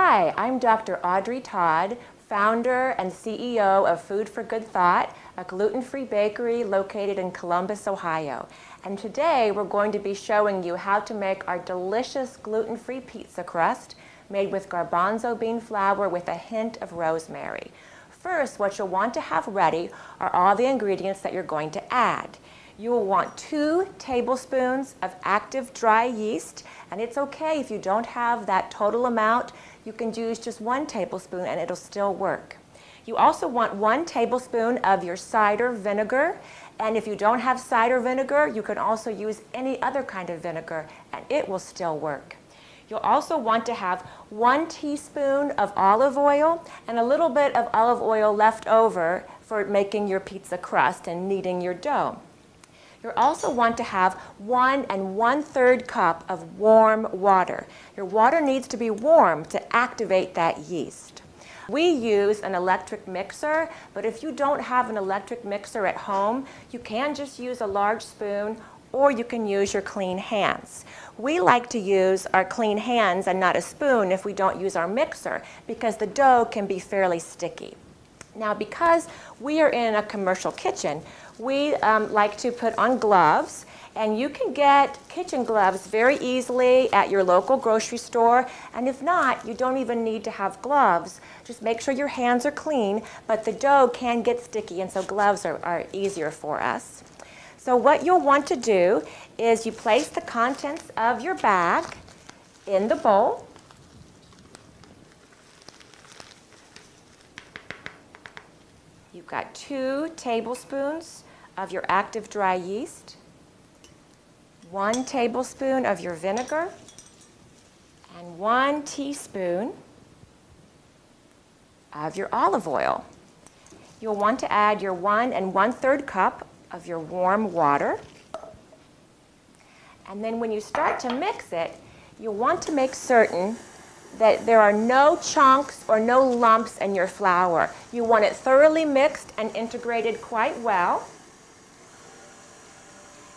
Hi, I'm Dr. Audrey Todd, founder and CEO of Food for Good Thought, a gluten-free bakery located in Columbus, Ohio. And today we're going to be showing you how to make our delicious gluten-free pizza crust made with garbanzo bean flour with a hint of rosemary. First, what you'll want to have ready are all the ingredients that you're going to add. You will want 2 tablespoons of active dry yeast, and it's okay if you don't have that total amount. You can use just 1 tablespoon and it'll still work. You also want 1 tablespoon of your cider vinegar, and if you don't have cider vinegar, you can also use any other kind of vinegar and it will still work. You'll also want to have 1 teaspoon of olive oil and a little bit of olive oil left over for making your pizza crust and kneading your dough. You'll also want to have 1 1/3 cup of warm water. Your water needs to be warm to activate that yeast. We use an electric mixer, but if you don't have an electric mixer at home, you can just use a large spoon or you can use your clean hands. We like to use our clean hands and not a spoon if we don't use our mixer because the dough can be fairly sticky. Now, because we are in a commercial kitchen, we like to put on gloves, and you can get kitchen gloves very easily at your local grocery store, and if not, you don't even need to have gloves. Just make sure your hands are clean, but the dough can get sticky, and so gloves are easier for us. So what you'll want to do is you place the contents of your bag in the bowl. You've got 2 tablespoons of your active dry yeast, 1 tablespoon of your vinegar, and 1 teaspoon of your olive oil. You'll want to add your 1 1/3 cup of your warm water. And then when you start to mix it, you'll want to make certain that there are no chunks or no lumps in your flour. You want it thoroughly mixed and integrated quite well.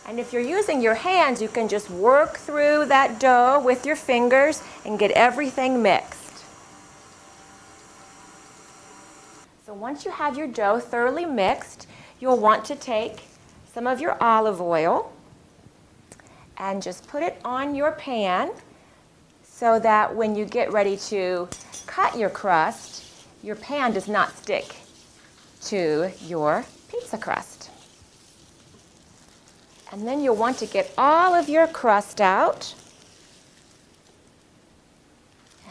And if you're using your hands, you can just work through that dough with your fingers and get everything mixed. So once you have your dough thoroughly mixed, you'll want to take some of your olive oil and just put it on your pan so that when you get ready to cut your crust, your pan does not stick to your pizza crust. And then you'll want to get all of your crust out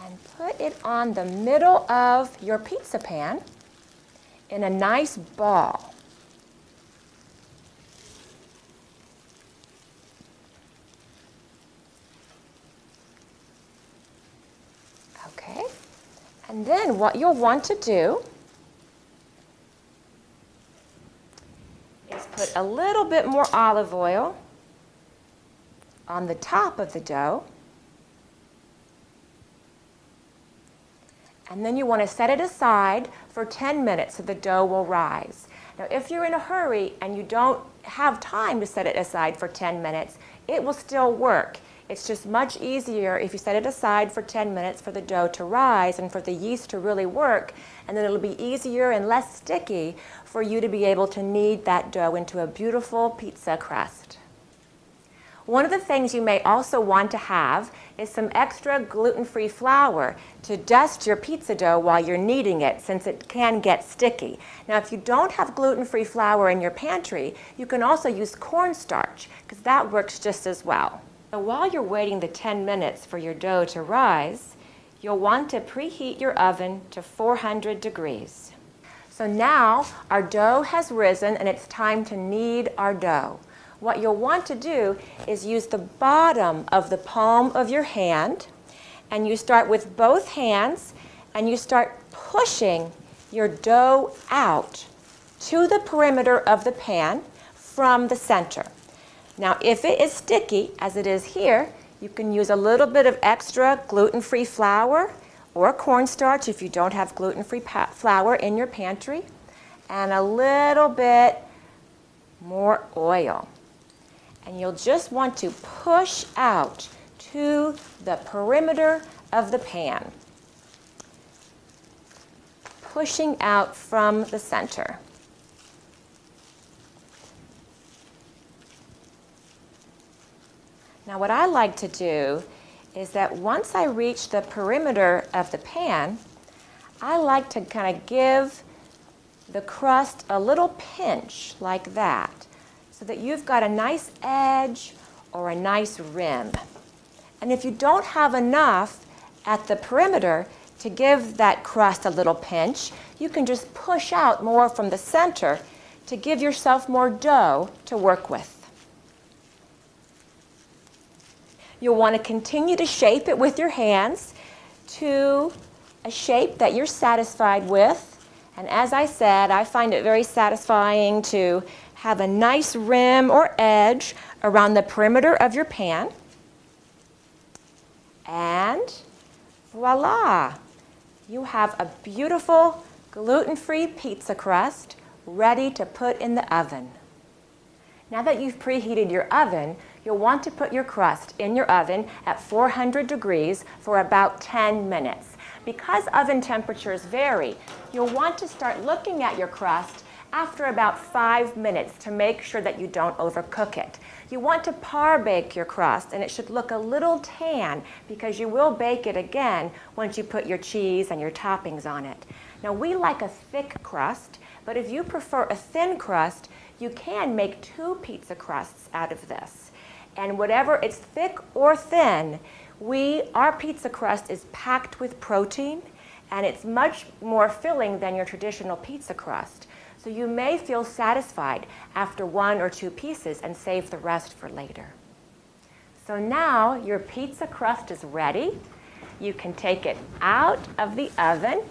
and put it on the middle of your pizza pan in a nice ball. Okay, and then what you'll want to do is put a little bit more olive oil on the top of the dough, and then you want to set it aside for 10 minutes so the dough will rise. Now, if you're in a hurry and you don't have time to set it aside for 10 minutes, it will still work. It's just much easier if you set it aside for 10 minutes for the dough to rise and for the yeast to really work, and then it'll be easier and less sticky for you to be able to knead that dough into a beautiful pizza crust. One of the things you may also want to have is some extra gluten-free flour to dust your pizza dough while you're kneading it, since it can get sticky. Now, if you don't have gluten-free flour in your pantry, you can also use cornstarch, because that works just as well. So while you're waiting the 10 minutes for your dough to rise, you'll want to preheat your oven to 400 degrees. So now our dough has risen and it's time to knead our dough. What you'll want to do is use the bottom of the palm of your hand, and you start with both hands and you start pushing your dough out to the perimeter of the pan from the center. Now, if it is sticky, as it is here, you can use a little bit of extra gluten-free flour or cornstarch if you don't have gluten-free flour in your pantry, and a little bit more oil. And you'll just want to push out to the perimeter of the pan. pushing out from the center. Now what I like to do is that once I reach the perimeter of the pan, I like to kind of give the crust a little pinch like that, so that you've got a nice edge or a nice rim. And if you don't have enough at the perimeter to give that crust a little pinch, you can just push out more from the center to give yourself more dough to work with. You'll want to continue to shape it with your hands to a shape that you're satisfied with. And as I said, I find it very satisfying to have a nice rim or edge around the perimeter of your pan. And voila! You have a beautiful gluten-free pizza crust ready to put in the oven. Now that you've preheated your oven, you'll want to put your crust in your oven at 400 degrees for about 10 minutes. Because oven temperatures vary, you'll want to start looking at your crust after about 5 minutes to make sure that you don't overcook it. You want to par bake your crust, and it should look a little tan because you will bake it again once you put your cheese and your toppings on it. Now we like a thick crust, but if you prefer a thin crust, you can make 2 pizza crusts out of this. And whatever it's thick or thin, our pizza crust is packed with protein, and it's much more filling than your traditional pizza crust. So you may feel satisfied after 1 or 2 pieces and save the rest for later. So now your pizza crust is ready. You can take it out of the oven.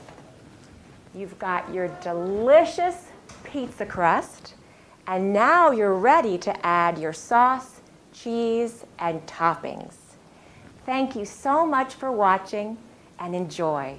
You've got your delicious pizza crust. And now you're ready to add your sauce, cheese, and toppings. Thank you so much for watching, and enjoy.